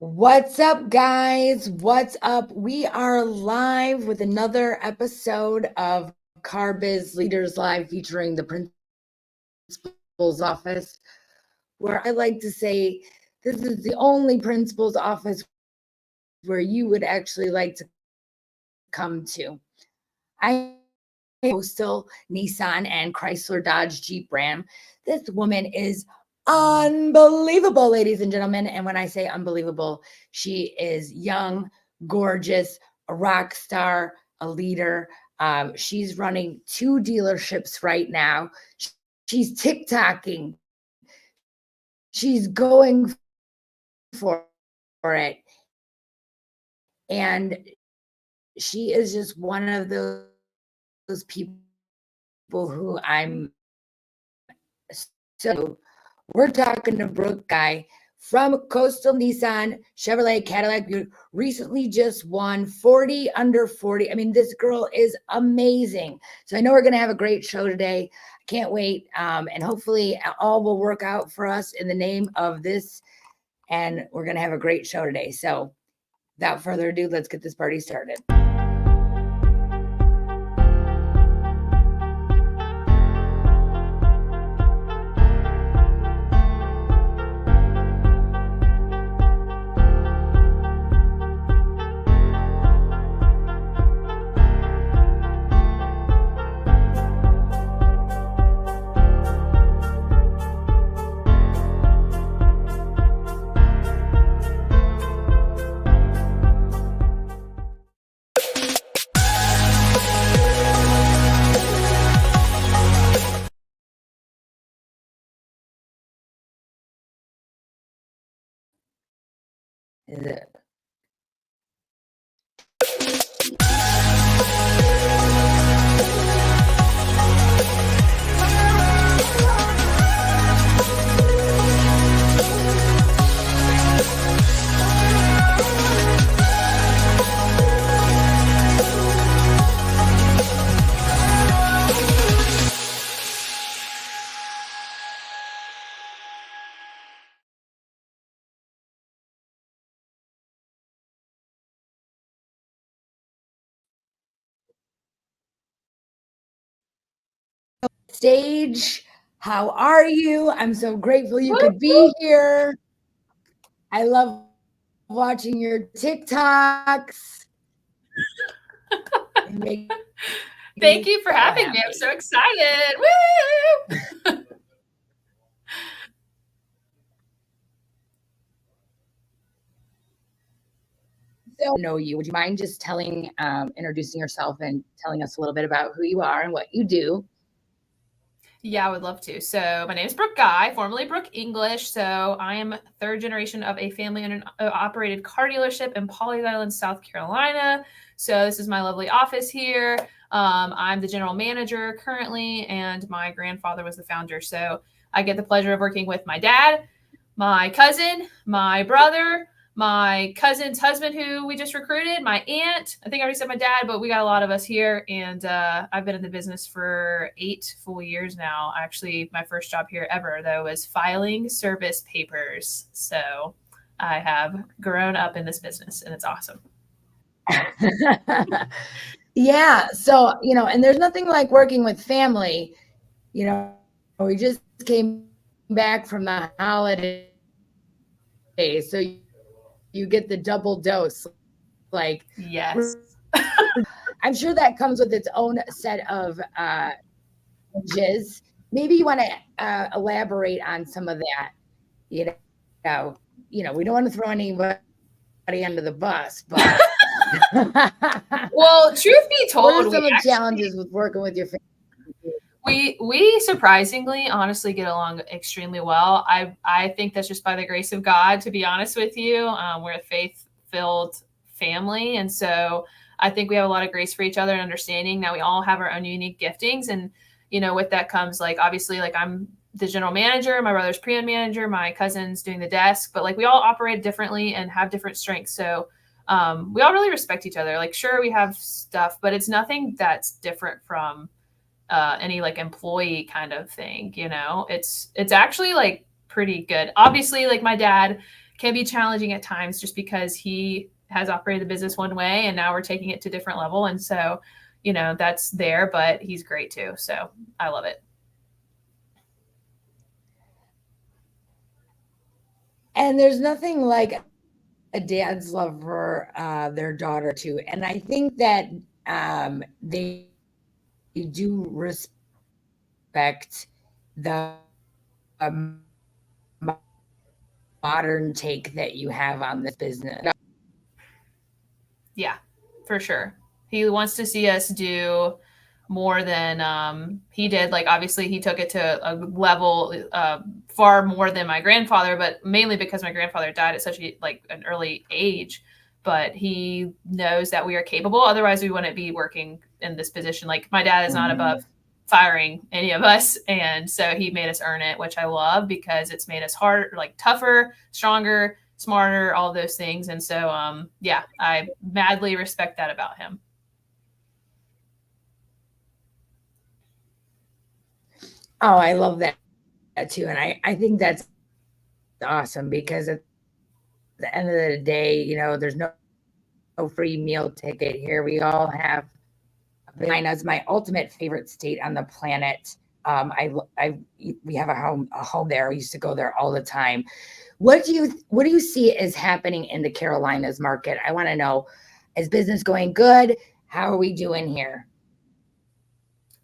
What's up, guys? What's up? We are live with another episode of CarBiz Leaders Live featuring the principal's office, where I like to say this is the only principal's office where you would actually like to come to. I Postal, Nissan, and Chrysler Dodge Jeep Ram. This woman is unbelievable, ladies and gentlemen. And when I say unbelievable, she is young, gorgeous, a rock star, a leader. She's running 2 dealerships right now. She's TikToking. She's going for it. And she is just one of those people who I'm so we're talking to Brooke guy from Coastal Nissan Chevrolet Cadillac. Recently just won 40 under 40. I mean, this girl is amazing. So I know we're going to have a great show today. I can't wait. And hopefully all will work out for us in the name of this. And we're going to have a great show today. So without further ado, let's get this party started. Is it? Stage, how are you? I'm so grateful you could be here. I love watching your TikToks. Thank you for having me. I'm so excited. Woo! So know you. Would you mind just introducing yourself and telling us a little bit about who you are and what you do? Yeah, I would love to. So my name is Brooke Guy, formerly Brooke English. So I am third generation of a family operated car dealership in Pawleys Island, South Carolina. So this is my lovely office here. I'm the general manager currently, and my grandfather was the founder. So I get the pleasure of working with my dad, my cousin, my brother, my cousin's husband, who we just recruited, my aunt. I think I already said my dad, but we got a lot of us here. And I've been in the business for 8 full years now. Actually, my first job here ever, though, was filing service papers. So I have grown up in this business, and it's awesome. Yeah. So, and there's nothing like working with family. We just came back from the holiday. So you get the double dose. Like, yes. I'm sure that comes with its own set of challenges. Maybe you want to elaborate on some of that. We don't want to throw anybody under the bus, but well, truth be told, what are some of the challenges with working with your family? We surprisingly, honestly, get along extremely well. I think that's just by the grace of God, to be honest with you. We're a faith-filled family, and so I think we have a lot of grace for each other and understanding that we all have our own unique giftings. And with that comes, like, obviously, like, I'm the general manager, my brother's pre-owned manager, my cousin's doing the desk, but like we all operate differently and have different strengths. So we all really respect each other. Like, sure, we have stuff, but it's nothing that's different from any like employee kind of thing. It's actually like pretty good. Obviously, like, my dad can be challenging at times just because he has operated the business one way and now we're taking it to a different level. And so, that's there, but he's great too. So I love it. And there's nothing like a dad's love for their daughter too. And I think that they do respect the modern take that you have on this business. Yeah, for sure. He wants to see us do more than he did. Like, obviously, he took it to a level far more than my grandfather, but mainly because my grandfather died at such an early age. But he knows that we are capable. Otherwise, we wouldn't be working in this position. Like, my dad is not above firing any of us, and so he made us earn it, which I love because it's made us harder, like tougher, stronger, smarter, all those things. And so, yeah, I madly respect that about him. Oh, I love that too. And I think that's awesome because at the end of the day, there's no free meal ticket here. We all have Carolina's my ultimate favorite state on the planet. We have a home there. I used to go there all the time. What do you see is happening in the Carolinas market? I want to know, is business going good? How are we doing here?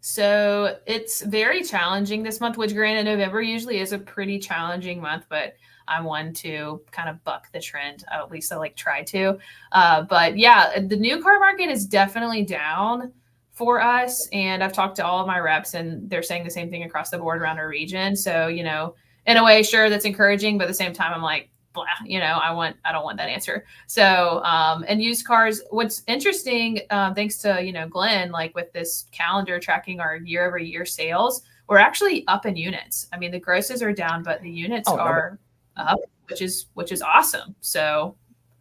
So it's very challenging this month, which granted November usually is a pretty challenging month, but I'm one to kind of buck the trend. At least I try to. But yeah, the new car market is definitely down for us. And I've talked to all of my reps and they're saying the same thing across the board around our region. So, in a way, sure, that's encouraging, but at the same time, I'm like, blah, I don't want that answer. So, and used cars, what's interesting, thanks to, Glenn, like with this calendar tracking our year over year sales, we're actually up in units. I mean, the grosses are down, but the units are up, which is awesome. So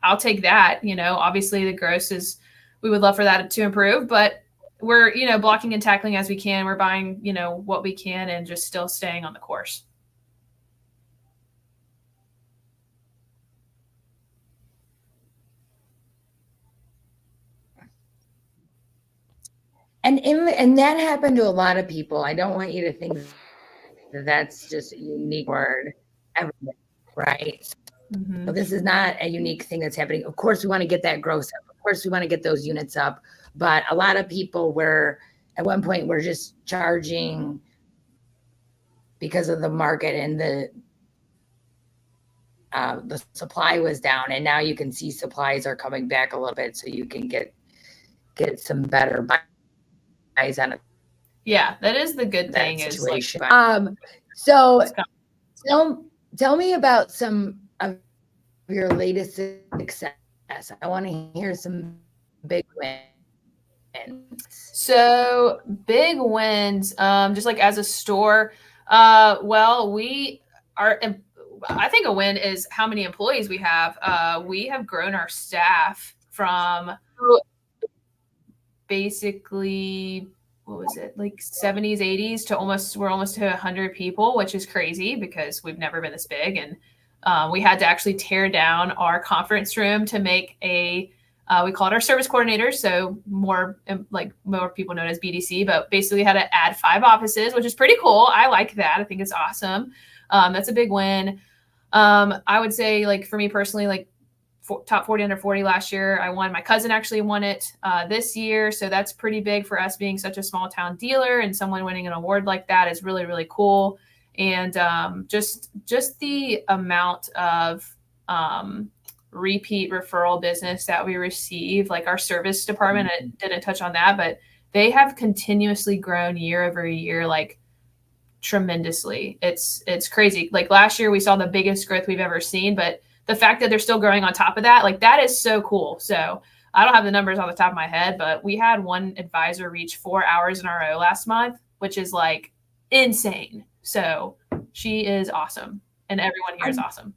I'll take that. Obviously the grosses, we would love for that to improve, but we're, blocking and tackling as we can. We're buying, what we can and just still staying on the course. And that happened to a lot of people. I don't want you to think that that's just a unique word, right? Mm-hmm. So this is not a unique thing that's happening. Of course, we want to get that gross up. Of course, we want to get those units up. But a lot of people were, at one point, were just charging because of the market and the supply was down. And now you can see supplies are coming back a little bit, so you can get some better buys on it. Yeah, that is the good thing. Situation. So tell me about some of your latest success. I want to hear some big wins. So big wins, just like as a store. Well, we are. I think a win is how many employees we have. We have grown our staff from basically, what was it, like 70s, 80s to we're almost to 100 people, which is crazy because we've never been this big. And we had to actually tear down our conference room to make we call it our service coordinators. So more people know it as BDC, but basically had to add 5 offices, which is pretty cool. I like that. I think it's awesome. That's a big win. I would say, for me personally, top 40 under 40 last year, I won. My cousin actually won it this year. So that's pretty big for us being such a small town dealer, and someone winning an award like that is really, really cool. And just the amount of repeat referral business that we receive, like our service department, I didn't touch on that, but they have continuously grown year over year, tremendously. It's crazy. Last year we saw the biggest growth we've ever seen, but the fact that they're still growing on top of that, that is so cool. So I don't have the numbers on the top of my head, but we had one advisor reach 4 hours in a row last month, which is insane. So she is awesome. And everyone here is awesome.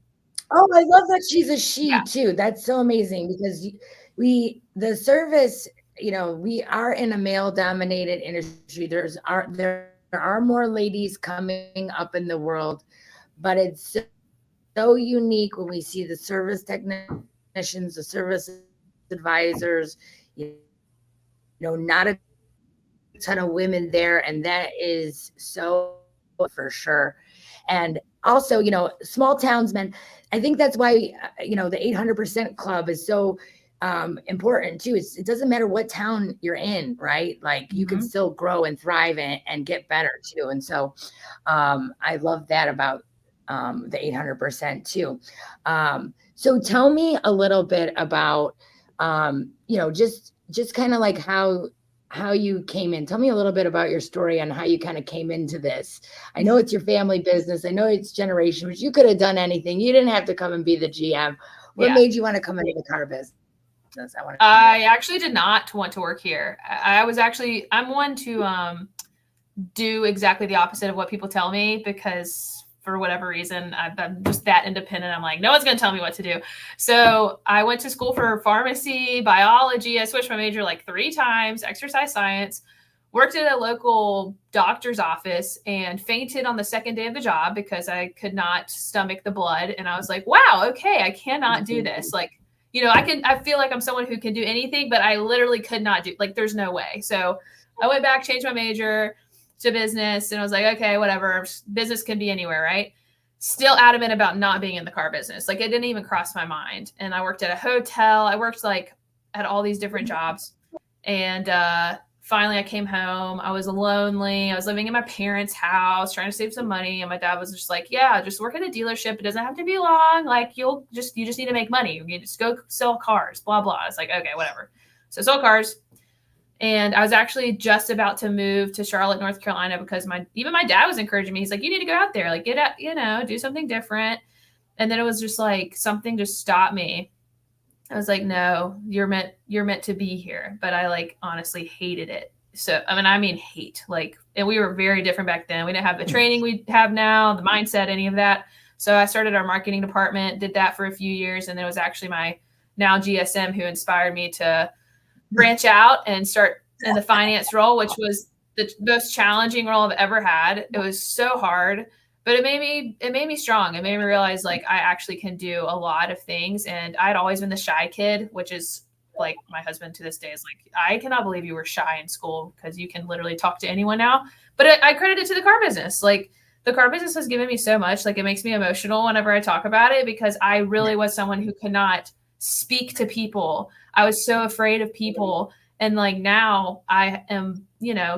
Oh, I love that she's a she too. That's so amazing because the service, we are in a male dominated industry. There are more ladies coming up in the world, but it's so unique when we see the service technicians, the service advisors, not a ton of women there. And that is so for sure. And also, small townsmen, I think that's why, the 800% club is so important too. It doesn't matter what town you're in, right? Like you can still grow and thrive and get better too. And so I love that about the 800% too. So tell me a little bit about, just kind of like how you came in. Tell me a little bit about your story on how you kind of came into this. I know it's your family business. I know it's generation, but you could have done anything. You didn't have to come and be the GM. What made you want to come into the car business? I actually did not want to work here. I'm one to do exactly the opposite of what people tell me, because for whatever reason, I'm just that independent. I'm like, no one's going to tell me what to do. So I went to school for pharmacy, biology. I switched my major like 3 times, exercise science, worked at a local doctor's office and fainted on the second day of the job because I could not stomach the blood. And I was like, wow, okay, I cannot do this. Like, I feel like I'm someone who can do anything, but I literally could not do, like, there's no way. So I went back, changed my major to business, and I was like, okay, whatever, business can be anywhere, right? Still adamant about not being in the car business. Like, it didn't even cross my mind. And I worked at a hotel. I worked like at all these different jobs. And finally I came home. I was lonely. I was living in my parents' house, trying to save some money. And my dad was just like, yeah, just work at a dealership. It doesn't have to be long. Like, you just need to make money. You just go sell cars, blah, blah. I was like, okay, whatever. So sold cars. And I was actually just about to move to Charlotte, North Carolina, because even my dad was encouraging me. He's like, you need to go out there, like, get out, do something different. And then it was just like something just stopped me. I was like, no, you're meant to be here. But I like honestly hated it. So, I mean, hate, like, and we were very different back then. We didn't have the training we have now, the mindset, any of that. So I started our marketing department, did that for a few years. And then it was actually my now GSM who inspired me to branch out and start in the finance role, which was the most challenging role I've ever had. It was so hard, but it made me strong. It made me realize, like, I actually can do a lot of things. And I'd always been the shy kid, which is like, my husband to this day is like, I cannot believe you were shy in school, because you can literally talk to anyone now. But I credit it to the car business. Like, the car business has given me so much. Like, it makes me emotional whenever I talk about it, because I really was someone who could not speak to people. I was so afraid of people. And like, now I am,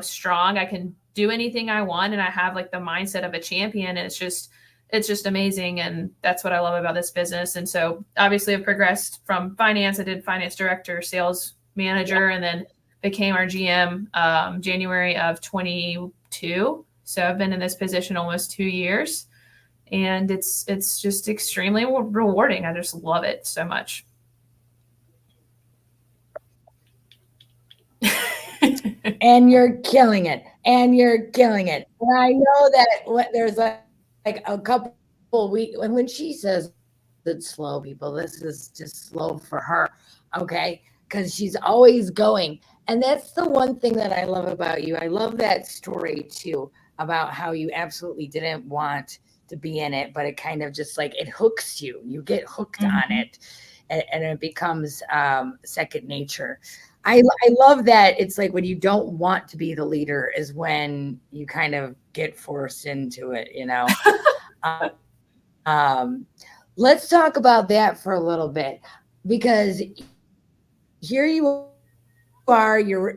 strong. I can do anything I want. And I have like the mindset of a champion. And it's just amazing. And that's what I love about this business. And so obviously I've progressed from finance. I did finance director, sales manager, and then became our GM January of 22. So I've been in this position almost 2 years, and it's just extremely rewarding. I just love it so much. And you're killing it. And I know that there's like a couple weeks, and when she says it's slow, people, this is just slow for her, okay? Because she's always going. And that's the one thing that I love about you. I love that story too, about how you absolutely didn't want to be in it, but it kind of just like, it hooks you. You get hooked on it, and it becomes second nature. I love that. It's like, when you don't want to be the leader is when you kind of get forced into it, Let's talk about that for a little bit, because here you are, you're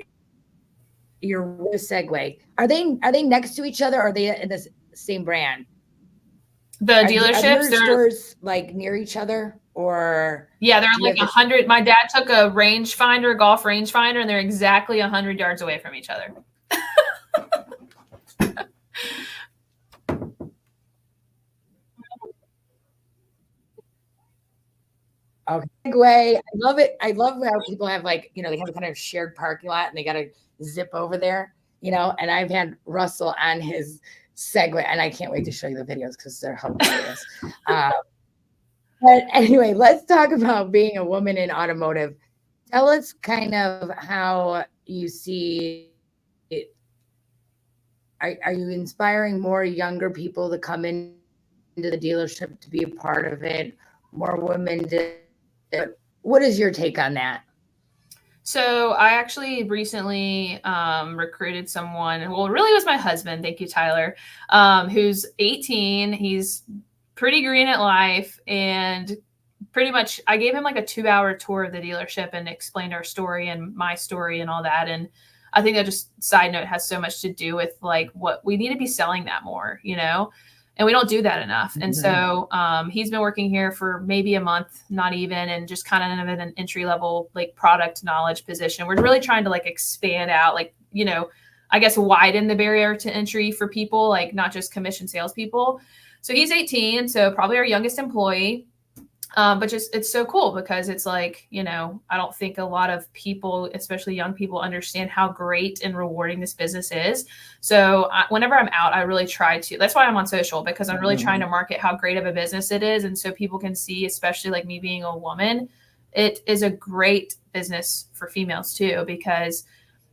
Segway. Are they next to each other? Or are they in the same brand? The dealerships, are your stores like near each other, or? Yeah, they're like 100. My dad took a golf rangefinder, and they're exactly 100 yards away from each other. Okay. Segway. I love it. I love how people have, like, they have a kind of shared parking lot, and they got to zip over there, and I've had Russell on his Segway, and I can't wait to show you the videos because they're hilarious. But anyway, let's talk about being a woman in automotive. Tell us kind of how you see it. Are you inspiring more younger people to come in into the dealership to be a part of it. More women did. What is your take on that? So I actually recently recruited someone. Well, really it was my husband. Thank you, Tyler, who's 18. He's pretty green at life. And pretty much I gave him like a 2-hour tour of the dealership and explained our story and my story and all that. And I think that, just side note, has so much to do with like what we need to be selling that more, and we don't do that enough. And so he's been working here for maybe a month, not even, and just kind of in an entry level, like product knowledge position. We're really trying to like expand out, like, I guess widen the barrier to entry for people, like not just commission salespeople. So he's 18, so probably our youngest employee. But just, it's so cool because it's like, I don't think a lot of people, especially young people, understand how great and rewarding this business is. So whenever I'm out, I really try to, that's why I'm on social, because I'm really trying to market how great of a business it is. And so people can see, especially like me being a woman, it is a great business for females too, because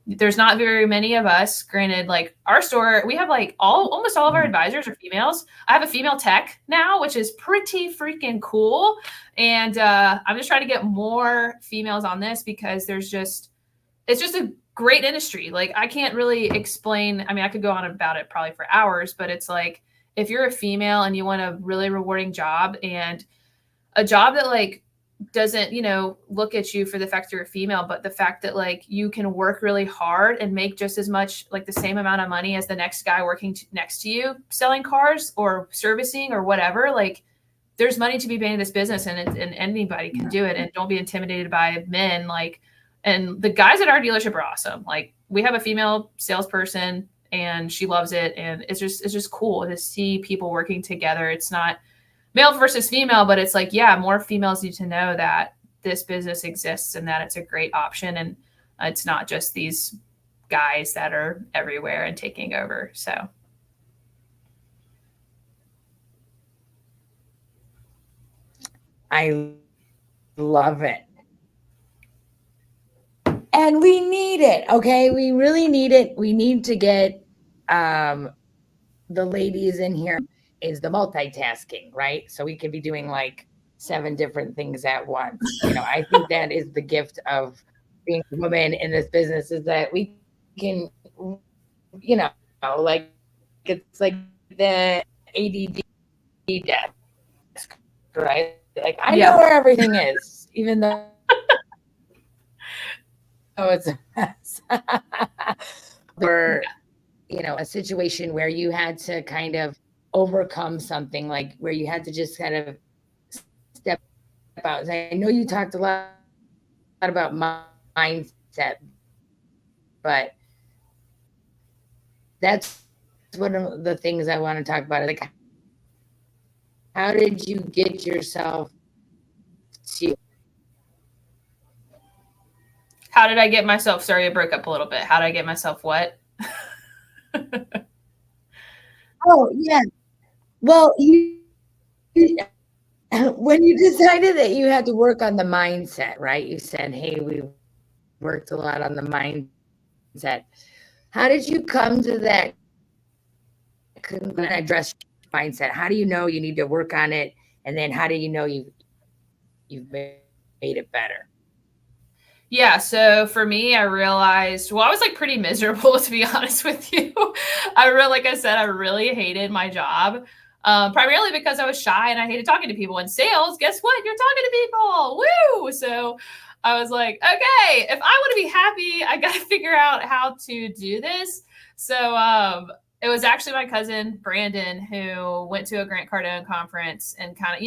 there's not very many of us. Granted, like our store, we have like almost all of our advisors are females. I have a female tech now, which is pretty freaking cool. And I'm just trying to get more females on this because it's just a great industry. Like I can't really explain. I mean, I could go on about it probably for hours, but it's like, if you're a female and you want a really rewarding job and a job that like doesn't, look at you for the fact you're a female, but the fact that like you can work really hard and make just as much, like the same amount of money as the next guy working next to you, selling cars or servicing or whatever, like there's money to be made in this business, and anybody can do it. And don't be intimidated by men. Like, and the guys at our dealership are awesome. Like we have a female salesperson and she loves it. And it's just cool to see people working together. It's not male versus female, but it's like, yeah, more females need to know that this business exists and that it's a great option. And it's not just these guys that are everywhere and taking over. So. I love it. And we need it. Okay. We really need it. We need to get the ladies in here. Is the multitasking, right? So we could be doing like 7 different things at once. I think that is the gift of being a woman in this business, is that we can, like it's like the ADD desk, right? Like I know where everything is, even though it's a mess. Or, a situation where you had to kind of overcome something, like where you had to just kind of step out. I know you talked a lot about mindset, but that's one of the things I want to talk about. Like, how did you get yourself to? How did I get myself? Sorry, I broke up a little bit. How did I get myself what? Oh, yeah. Well, when you decided that you had to work on the mindset, right? You said, hey, we worked a lot on the mindset. How did you come to that address mindset? How do you know you need to work on it? And then how do you know you've made it better? Yeah. So for me, I realized, well, I was like pretty miserable, to be honest with you. Like I said, I really hated my job. Primarily because I was shy and I hated talking to people. In sales, guess what? You're talking to people. Woo! So I was like, okay, if I want to be happy, I got to figure out how to do this. So it was actually my cousin, Brandon, who went to a Grant Cardone conference and kind of,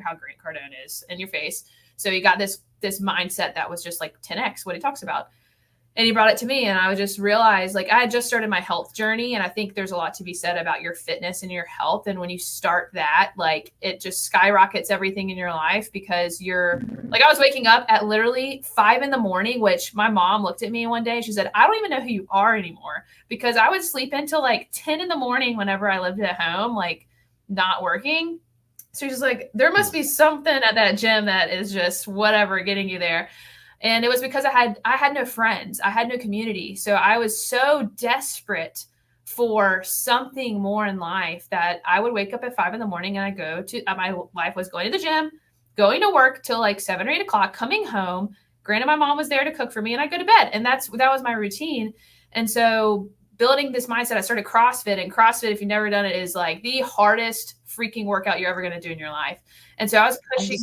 how Grant Cardone is in your face. So he got this mindset that was just like 10x what he talks about. And he brought it to me, and I just realized, like, I had just started my health journey, and I think there's a lot to be said about your fitness and your health. And when you start that, like, it just skyrockets everything in your life, because you're like, I was waking up at literally 5 a.m, which my mom looked at me one day. She said, I don't even know who you are anymore, because I would sleep until like 10 a.m. whenever I lived at home, like not working. So she's like, there must be something at that gym that is just whatever getting you there. And it was because I had no friends. I had no community. So I was so desperate for something more in life, that I would wake up at 5 a.m. and I go to, my life was going to the gym, going to work till like 7 or 8 o'clock, coming home. Granted, my mom was there to cook for me and I go to bed, and that was my routine. And so building this mindset, I started CrossFit, and CrossFit, if you've never done it, is like the hardest freaking workout you're ever going to do in your life. And so I was pushing.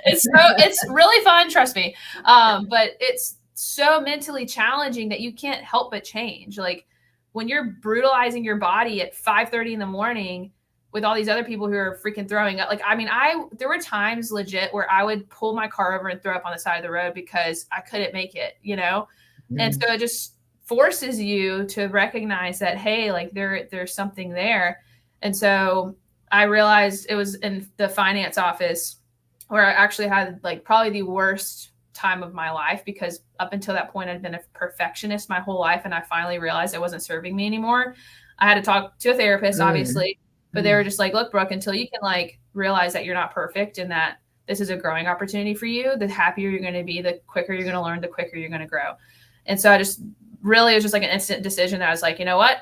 It's really fun, trust me. But it's so mentally challenging that you can't help but change. Like when you're brutalizing your body at 5:30 in the morning with all these other people who are freaking throwing up. Like, I mean, there were times legit where I would pull my car over and throw up on the side of the road because I couldn't make it, you know? Mm-hmm. And so it just forces you to recognize that, hey, like there's something there. And so I realized it was in the finance office where I actually had like probably the worst time of my life, because up until that point I'd been a perfectionist my whole life, and I finally realized it wasn't serving me anymore. I had to talk to a therapist, obviously, but they were just like, look, Brooke, until you can like realize that you're not perfect and that this is a growing opportunity for you, the happier you're going to be, the quicker you're going to learn, the quicker you're going to grow. And so I just really, it was just like an instant decision that I was like, you know what?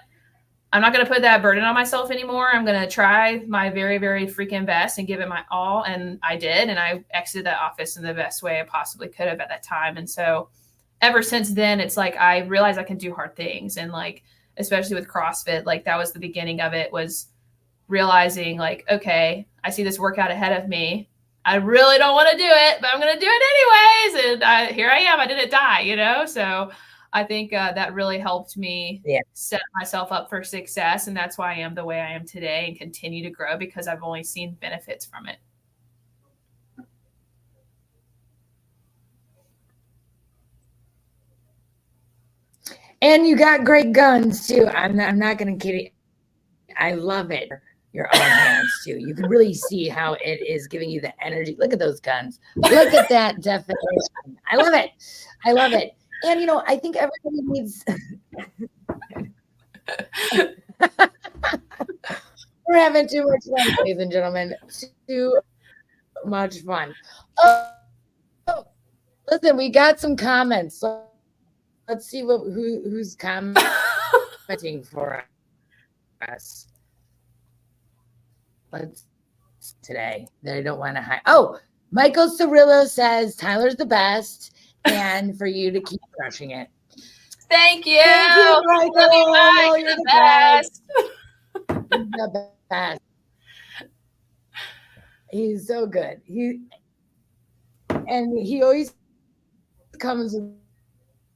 I'm not going to put that burden on myself anymore. I'm going to try my very, very freaking best and give it my all. And I did. And I exited that office in the best way I possibly could have at that time. And so ever since then, it's like I realized I can do hard things. And like, especially with CrossFit, like that was the beginning of it, was realizing like, okay, I see this workout ahead of me. I really don't want to do it, but I'm going to do it anyways. And here I am. I didn't die, you know? So I think that really helped me set myself up for success. And that's why I am the way I am today and continue to grow, because I've only seen benefits from it. And you got great guns too. I'm not going to kid you. I love it. Your arm hands too. You can really see how it is giving you the energy. Look at those guns. Look at that definition. I love it. I love it. And, you know, I think everybody needs. We're having too much fun, ladies and gentlemen. Too much fun. Oh, listen, we got some comments. Let's see who's commenting for us. Today. They don't want to hide. Oh, Michael Cirillo says Tyler's the best, and for you to keep crushing it. Thank you. Thank you, Michael. You're the best. You're the best. He's so good. He always comes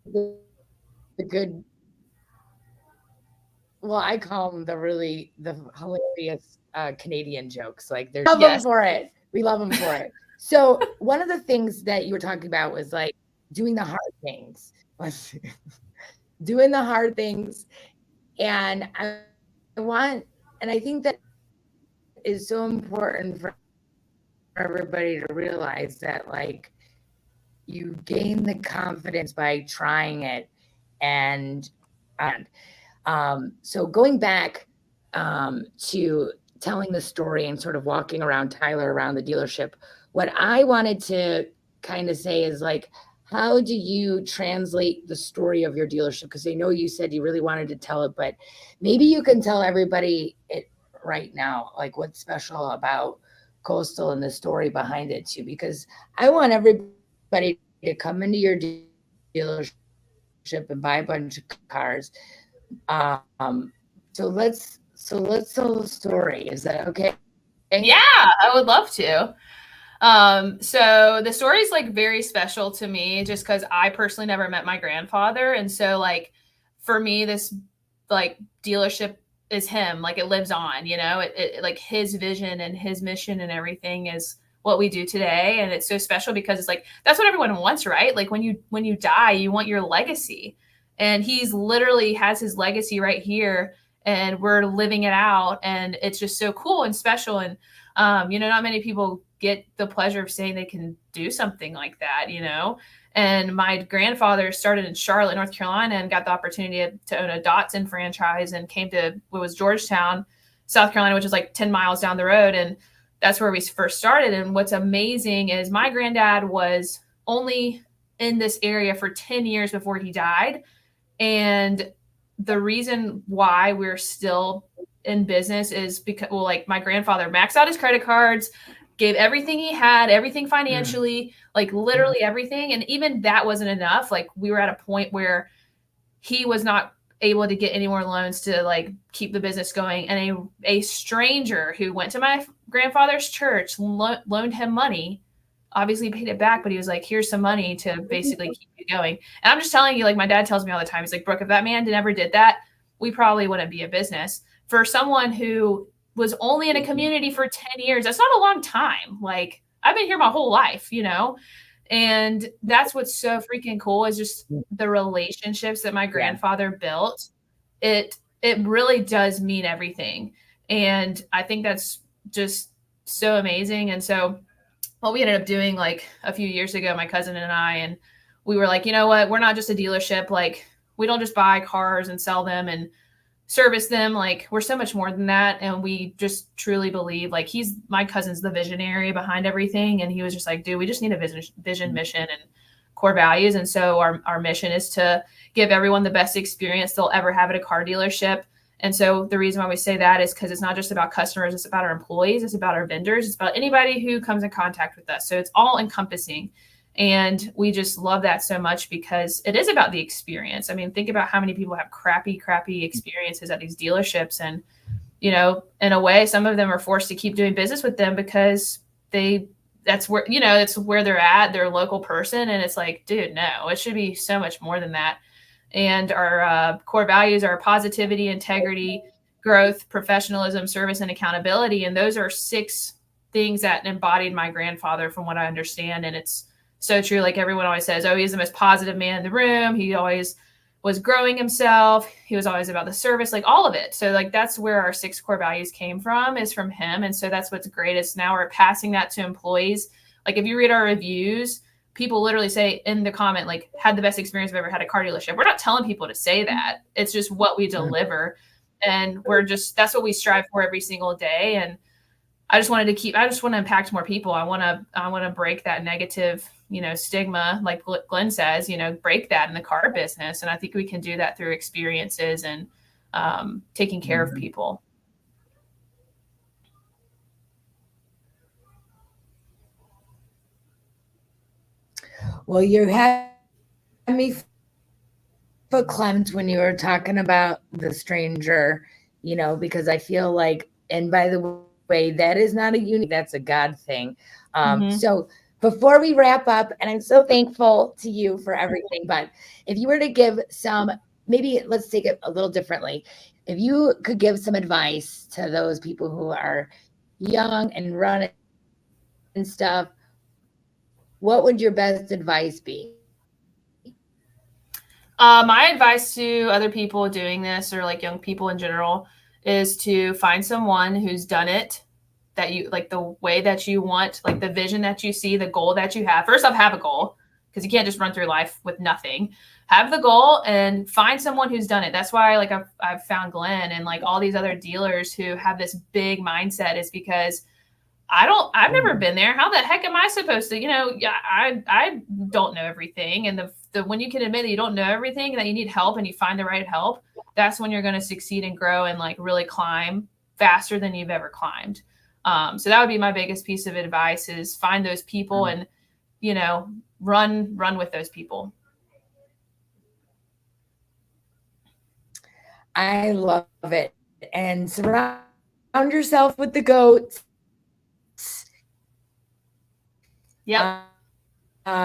with the good. Well, I call them the hilarious Canadian jokes. Like they're love them for it. We love them for it. So one of the things that you were talking about was like doing the hard things. Doing the hard things. And I think that is so important for everybody to realize that like you gain the confidence by trying it. And so going back to telling the story and sort of walking around Tyler around the dealership, what I wanted to kind of say is like, how do you translate the story of your dealership? Because I know you said you really wanted to tell it, but maybe you can tell everybody it right now, like what's special about Coastal and the story behind it too, because I want everybody to come into your dealership and buy a bunch of cars. So let's tell the story. Is that okay? Yeah, I would love to. So the story is like very special to me just because I personally never met my grandfather. And so like, for me, this like dealership is him, like it lives on, you know, it like his vision and his mission and everything is what we do today. And it's so special because it's like, that's what everyone wants, right? Like when you die, you want your legacy, and he's literally has his legacy right here, and we're living it out. And it's just so cool and special. And, you know, not many people get the pleasure of saying they can do something like that, you know? And my grandfather started in Charlotte, North Carolina, and got the opportunity to own a Datsun franchise, and came to what was Georgetown, South Carolina, which is like 10 miles down the road. And that's where we first started. And what's amazing is my granddad was only in this area for 10 years before he died. And the reason why we're still in business is because, well, like my grandfather maxed out his credit cards, gave everything he had, everything financially, like literally everything. And even that wasn't enough. Like we were at a point where he was not able to get any more loans to like keep the business going. And a stranger who went to my grandfather's church loaned him money, obviously paid it back, but he was like, here's some money to basically keep you going. And I'm just telling you, like my dad tells me all the time, he's like, Brooke, if that man never did that, we probably wouldn't be a business. For someone who was only in a community for 10 years, that's not a long time. Like I've been here my whole life, you know? And that's what's so freaking cool is just the relationships that my grandfather built. It really does mean everything. And I think that's just so amazing. And so what we ended up doing like a few years ago, my cousin and I, and we were like, you know what, we're not just a dealership. Like we don't just buy cars and sell them and service them. Like we're so much more than that. And we just truly believe like my cousin's the visionary behind everything. And he was just like, dude, we just need a vision, mission and core values. And so our mission is to give everyone the best experience they'll ever have at a car dealership. And so the reason why we say that is because it's not just about customers, it's about our employees, it's about our vendors, it's about anybody who comes in contact with us. So it's all encompassing. And we just love that so much because it is about the experience. I mean, think about how many people have crappy experiences at these dealerships. And, you know, in a way, some of them are forced to keep doing business with them because that's where, you know, it's where they're at, they're a local person. And it's like, dude, no, it should be so much more than that. And our core values are positivity, integrity, growth, professionalism, service, and accountability. And those are 6 things that embodied my grandfather from what I understand. And it's so true. Like everyone always says, oh, he's the most positive man in the room. He always was growing himself. He was always about the service, like all of it. So like, that's where our 6 core values came from, is from him. And so that's what's great is now we're passing that to employees. Like if you read our reviews, people literally say in the comment, like, had the best experience I've ever had at a car dealership. We're not telling people to say that. It's just what we deliver. And that's what we strive for every single day. And I just want to impact more people. I want to break that negative, you know, stigma, like Glenn says, you know, break that in the car business. And I think we can do that through experiences and taking care of people. Well, you had me foot clamped when you were talking about the stranger, you know, because I feel like, and by the way, that is not a unique, that's a God thing. So before we wrap up, and I'm so thankful to you for everything, but if you were to give maybe let's take it a little differently. If you could give some advice to those people who are young and running and stuff, what would your best advice be? My advice to other people doing this, or like young people in general, is to find someone who's done it, that you like, the way that you want, like the vision that you see, the goal that you have. First off, have a goal, because you can't just run through life with nothing. Have the goal and find someone who's done it. That's why like I've found Glenn and like all these other dealers who have this big mindset, is because I've never been there. How the heck am I supposed to, you know, I don't know everything. And when you can admit that you don't know everything and that you need help and you find the right help, that's when you're going to succeed and grow and like really climb faster than you've ever climbed. So that would be my biggest piece of advice, is find those people and, you know, run with those people. I love it. And surround yourself with the goats. Yep.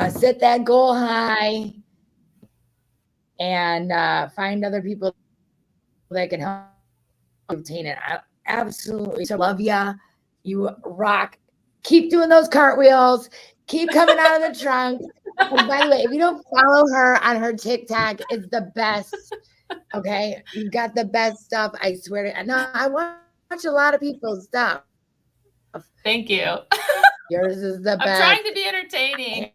Set that goal high and find other people that can help obtain it. I absolutely love ya. You rock. Keep doing those cartwheels. Keep coming out of the trunk. And by the way, if you don't follow her on her TikTok, it's the best. Okay, you got the best stuff. I swear to. No, I watch a lot of people's stuff. Thank you. Yours is the best. I'm trying to be entertaining.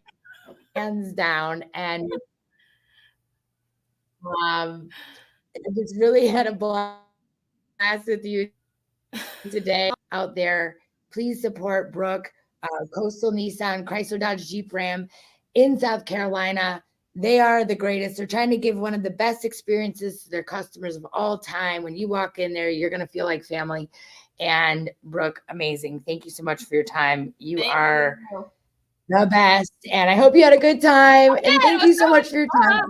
Hands down. And I just really had a blast with you today out there. Please support Brooke, Coastal Nissan, Chrysler Dodge Jeep Ram in South Carolina. They are the greatest. They're trying to give one of the best experiences to their customers of all time. When you walk in there, you're going to feel like family. And Brooke, amazing. Thank you so much for your time. You Thank are you. the best. And I hope you had a good time. And thank you so much for your time.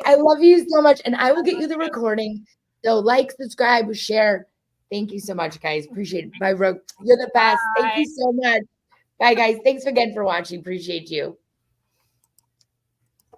I love you so much. And I will get you the recording. So like, subscribe, share. Thank you so much, guys. Appreciate it. Bye, Brooke. You're the best. Thank you so much. Bye, guys. Thanks again for watching. Appreciate you.